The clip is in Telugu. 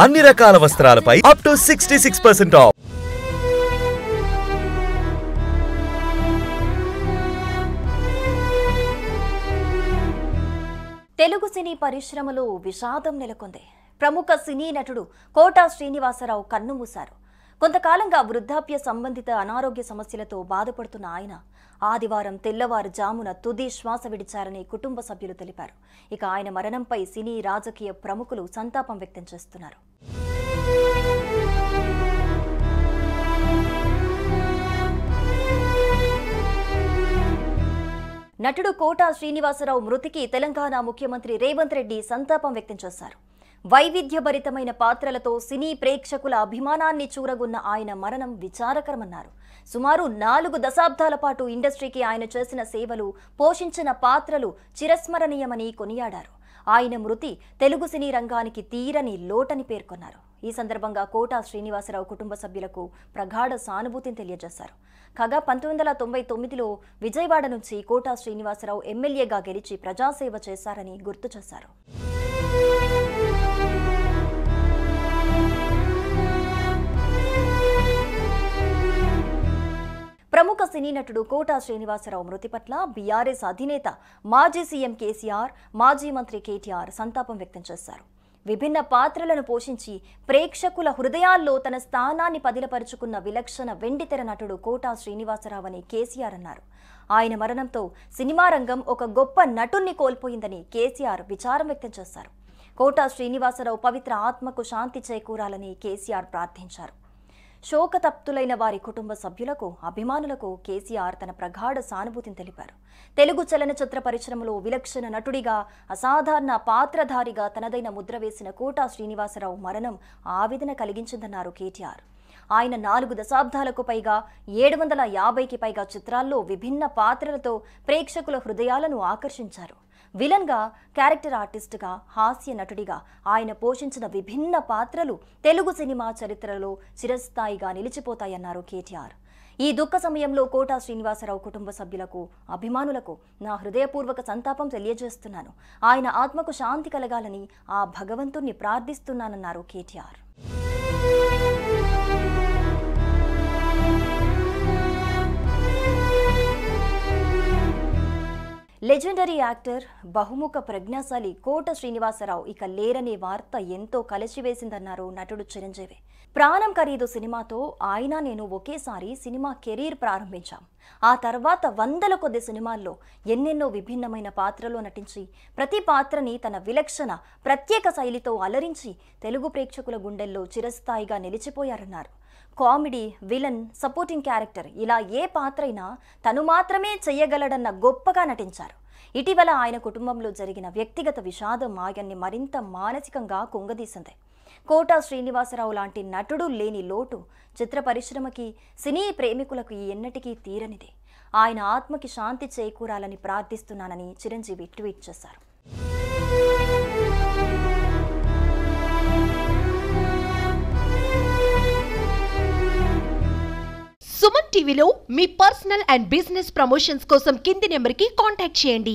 అన్ని రకాల వస్త్రాలపై అప్ టు 66% ఆఫ్. తెలుగు సినీ పరిశ్రమలో విషాదం నెలకొంది. ప్రముఖ సినీ నటుడు కోట శ్రీనివాసరావు కన్నుమూశారు. కొంతకాలంగా వృద్ధాప్య సంబంధిత అనారోగ్య సమస్యలతో బాధపడుతున్న ఆయన ఆదివారం తెల్లవారుజామున తుది శ్వాస విడిచారని కుటుంబ సభ్యులు తెలిపారు. ఇక ఆయన మరణంపై సినీ రాజకీయ ప్రముఖులు సంతాపం వ్యక్తం చేస్తున్నారు. నటుడు కోట శ్రీనివాసరావు మృతికి తెలంగాణ ముఖ్యమంత్రి రేవంత్ రెడ్డి సంతాపం వ్యక్తం చేశారు. వైవిధ్యభరితమైన పాత్రలతో సినీ ప్రేక్షకుల అభిమానాన్ని చూరగొన్న ఆయన మరణం విచారకరమన్నారు. సుమారు 4 దశాబ్దాల పాటు ఇండస్ట్రీకి ఆయన చేసిన సేవలు, పోషించిన పాత్రలు చిరస్మరణీయమని కొనియాడారు. ఆయన మృతి తెలుగు సినీ రంగానికి తీరని లోటని పేర్కొన్నారు. ఈ సందర్భంగా కోట శ్రీనివాసరావు కుటుంబ సభ్యులకు ప్రగాఢ సానుభూతిని తెలియజేశారు. కాగా 1999లో విజయవాడ నుంచి కోట శ్రీనివాసరావు ఎమ్మెల్యేగా గెలిచి ప్రజాసేవ చేశారని గుర్తు చేశారు. ప్రముఖ సినీ నటుడు కోట శ్రీనివాసరావు మృతి పట్ల బీఆర్ఎస్ అధినేత మాజీ సీఎం కేసీఆర్, మాజీ మంత్రి కేటీఆర్ సంతాపం వ్యక్తం చేశారు. విభిన్న పాత్రలను పోషించి ప్రేక్షకుల హృదయాల్లో తన స్థానాన్ని పదిలపరుచుకున్న విలక్షణ వెండితెర నటుడు కోట శ్రీనివాసరావు అని కేసీఆర్ అన్నారు. ఆయన మరణంతో సినిమా రంగం ఒక గొప్ప నటుణ్ణి కోల్పోయిందని కేసీఆర్ విచారం వ్యక్తం చేశారు. కోట శ్రీనివాసరావు పవిత్ర ఆత్మకు శాంతి చేకూరాలని కేసీఆర్ ప్రార్థించారు. శోకతప్తులైన వారి కుటుంబ సభ్యులకు, అభిమానులకు కేసీఆర్ తన ప్రగాఢ సానుభూతిని తెలిపారు. తెలుగు చలనచిత్ర పరిశ్రమలో విలక్షణ నటుడిగా, అసాధారణ పాత్రధారిగా తనదైన ముద్ర వేసిన కోట శ్రీనివాసరావు మరణం ఆవేదన కలిగించిందన్నారు కేటీఆర్. ఆయన 4 దశాబ్దాలకు పైగా 750కి పైగా చిత్రాల్లో విభిన్న పాత్రలతో ప్రేక్షకుల హృదయాలను ఆకర్షించారు. విలన్గా, క్యారెక్టర్ ఆర్టిస్టుగా, హాస్య నటుడిగా ఆయన పోషించిన విభిన్న పాత్రలు తెలుగు సినిమా చరిత్రలో చిరస్థాయిగా నిలిచిపోతాయన్నారు కేటీఆర్. ఈ దుఃఖ సమయంలో కోట శ్రీనివాసరావు కుటుంబ సభ్యులకు, అభిమానులకు నా హృదయపూర్వక సంతాపం తెలియజేస్తున్నాను. ఆయన ఆత్మకు శాంతి కలగాలని ఆ భగవంతుణ్ణి ప్రార్థిస్తున్నానన్నారు కేటీఆర్. లెజెండరీ యాక్టర్, బహుముఖ ప్రజ్ఞాశాలి కోట శ్రీనివాసరావు ఇక లేరనే వార్త ఎంతో కలచివేసిందన్నారు నటుడు చిరంజీవి. ప్రాణం ఖరీదు సినిమాతో ఆయన నేను ఒకేసారి సినిమా కెరీర్ ప్రారంభించాం. ఆ తర్వాత 100ల కొద్ది సినిమాల్లో ఎన్నెన్నో విభిన్నమైన పాత్రలో నటించి ప్రతి పాత్రని తన విలక్షణ, ప్రత్యేక శైలితో అలరించి తెలుగు ప్రేక్షకుల గుండెల్లో చిరస్థాయిగా నిలిచిపోయారన్నారు. కామెడీ, విలన్, సపోర్టింగ్ క్యారెక్టర్ ఇలా ఏ పాత్ర అయినా తను మాత్రమే చెయ్యగలడన్న గొప్పగా నటించారు. ఇటీవల ఆయన కుటుంబంలో జరిగిన వ్యక్తిగత విషాదం ఆయన్ని మరింత మానసికంగా కుంగదీసింది. కోట శ్రీనివాసరావు లాంటి నటుడు లేని లోటు చిత్ర పరిశ్రమకి, సినీ ప్రేమికులకు ఎన్నటికీ తీరనిది. ఆయన ఆత్మకి శాంతి చేకూరాలని ప్రార్థిస్తున్నానని చిరంజీవి ట్వీట్ చేశారు. సుమన్ టీవీలో మీ పర్సనల్ అండ్ బిజినెస్ ప్రమోషన్స్ కోసం కింది నెంబర్కి కాంటాక్ట్ చేయండి.